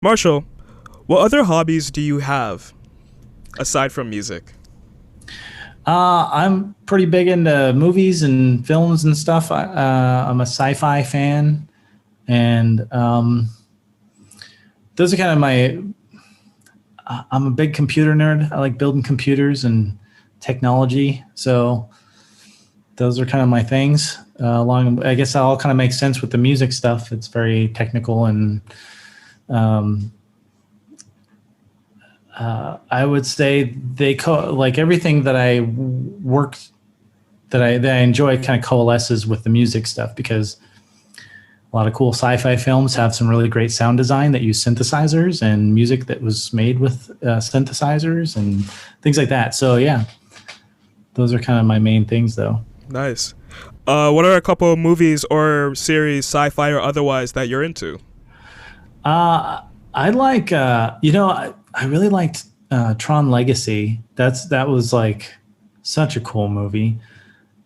Marshall, what other hobbies do you have aside from music? I'm pretty big into movies and films and stuff. I'm a sci-fi fan, and those are kind of my. I'm a big computer nerd. I like building computers and technology, so those are kind of my things. I guess that all kind of makes sense with the music stuff. It's very technical and um, I would say like everything that I worked that I enjoy kind of coalesces with the music stuff because a lot of cool sci-fi films have some really great sound design that use synthesizers and music that was made with synthesizers and things like that. So yeah, those are kind of my main things though. Nice. What are a couple of movies or series, sci-fi or otherwise, that you're into? Uh, I like I really liked Tron Legacy. That was like such a cool movie.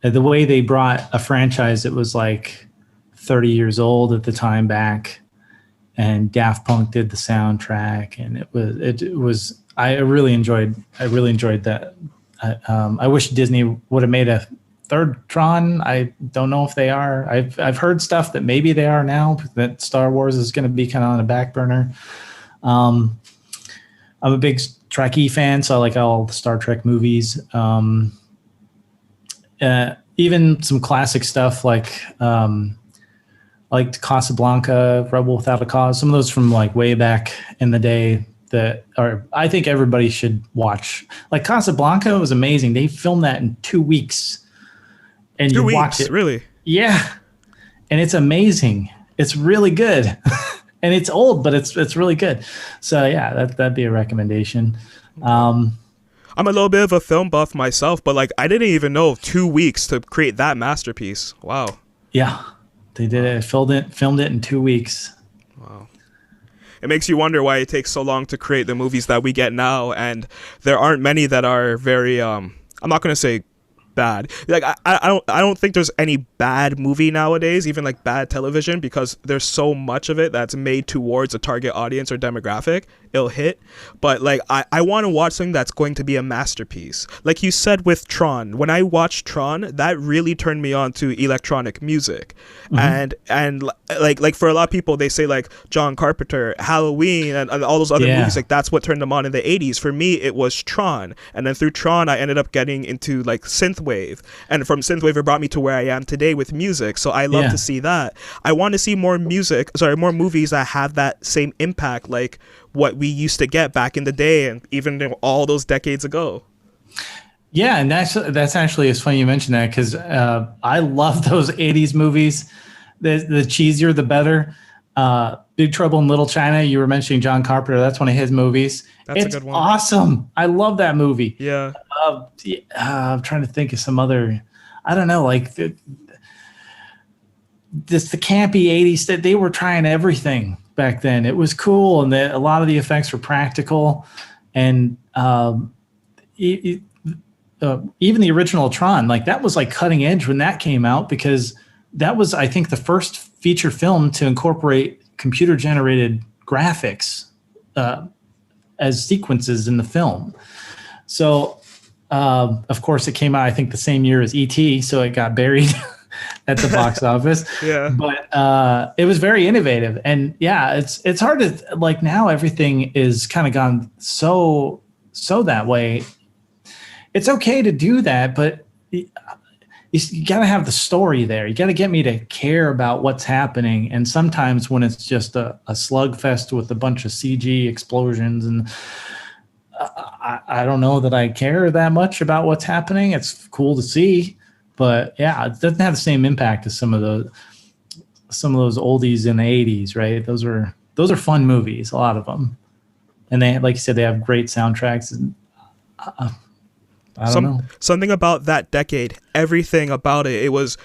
The way they brought a franchise that was like 30 years old at the time back, and Daft Punk did the soundtrack, and it was I really enjoyed that. I wish Disney would have made a third Tron. I don't know if they are. I've heard stuff that maybe they are now. That Star Wars is going to be kind of on a back burner. Um, I'm a big Trekkie fan, so I like all the Star Trek movies. Even some classic stuff like Casablanca, Rebel Without a Cause. Some of those from like way back in the day that are I think everybody should watch. Like Casablanca was amazing. They filmed that in 2 weeks, and Two you watch weeks, it. really? Yeah, and it's amazing. It's really good, and it's old, but it's really good. So yeah, that'd be a recommendation. Um, I'm a little bit of a film buff myself, but like I didn't even know 2 weeks to create that masterpiece. Wow. yeah, they did it. Filmed it in 2 weeks. Wow. It makes you wonder why it takes so long to create the movies that we get now, and there aren't many that are very I'm not gonna say bad. Like I don't think there's any bad movie nowadays, even like bad television, because there's so much of it that's made towards a target audience or demographic. It'll hit. But like I want to watch something that's going to be a masterpiece. Like you said with Tron, when I watched Tron, that really turned me on to electronic music. Mm-hmm. And like for a lot of people, they say like John Carpenter, Halloween, and all those other Yeah. movies, like that's what turned them on in the 80s. For me, it was Tron. And then through Tron, I ended up getting into like synthwave. And from synthwave, it brought me to where I am today with music. So I love Yeah. to see that. I want to see more movies that have that same impact, like what we used to get back in the day and even all those decades ago. Yeah, and that's actually it's funny you mentioned that because I love those '80s movies. The cheesier, the better. Big Trouble in Little China. You were mentioning John Carpenter. That's one of his movies. That's a It's good one. awesome. I love that movie. Yeah. I'm trying to think of some other. I don't know, like the campy '80s that they were trying everything back then. It was cool, and a lot of the effects were practical, and e- even the original Tron, like that was like cutting edge when that came out because that was, I think, the first feature film to incorporate computer generated graphics as sequences in the film. So, of course, it came out, I think, the same year as E.T., so it got buried at the box office. Yeah. But it was very innovative. And yeah, it's hard to, like, now everything is kind of gone so that way. It's okay to do that, but you got to have the story there. You got to get me to care about what's happening. And sometimes when it's just a slugfest with a bunch of CG explosions, and I don't know that I care that much about what's happening. It's cool to see, but yeah, it doesn't have the same impact as some of those oldies in the '80s, right? Those are fun movies, a lot of them, and they, like you said, they have great soundtracks. And I don't know. Something about that decade, everything about it was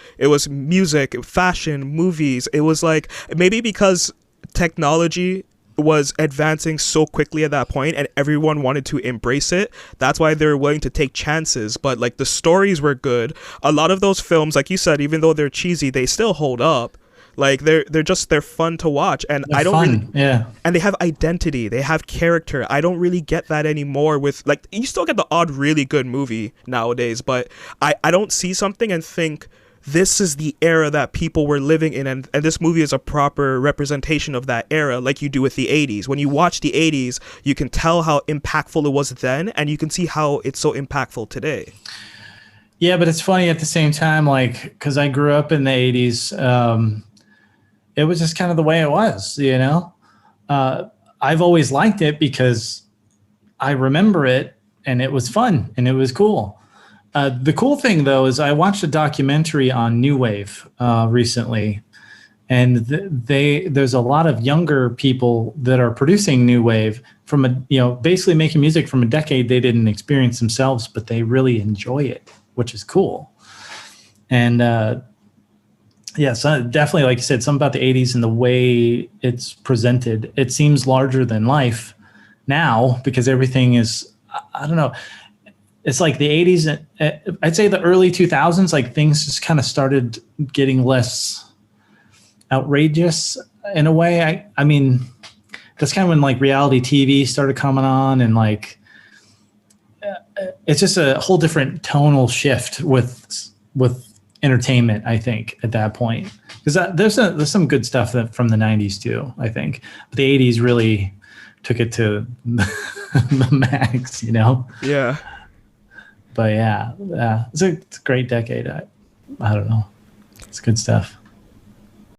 music, fashion, movies. It was like maybe because technology was advancing so quickly at that point and everyone wanted to embrace it, that's why they were willing to take chances. But like the stories were good. A lot of those films, like you said, even though they're cheesy, they still hold up. Like they're fun to watch, and They're I don't fun. really, Yeah. and they have identity, they have character. I don't really get that anymore with, like, you still get the odd really good movie nowadays, but I don't see something and think this is the era that people were living in, and this movie is a proper representation of that era, like you do with the 80s. When you watch the 80s, you can tell how impactful it was then, and you can see how it's so impactful today. Yeah, but it's funny at the same time, like, because I grew up in the 80s. It was just kind of the way it was, you know? I've always liked it because I remember it and it was fun and it was cool. The cool thing, though, is I watched a documentary on New Wave recently, and there's a lot of younger people that are producing New Wave from basically making music from a decade they didn't experience themselves, but they really enjoy it, which is cool. And so definitely, like you said, something about the 80s and the way it's presented. It seems larger than life now because everything is, I don't know. It's like the 80s, I'd say the early 2000s, like things just kind of started getting less outrageous in a way. I mean, that's kind of when like reality TV started coming on, and like it's just a whole different tonal shift with entertainment, I think, at that point. Because there's some good stuff from the 90s too, I think. But the 80s really took it to the max, you know? Yeah. But yeah, it's a great decade. I don't know. It's good stuff.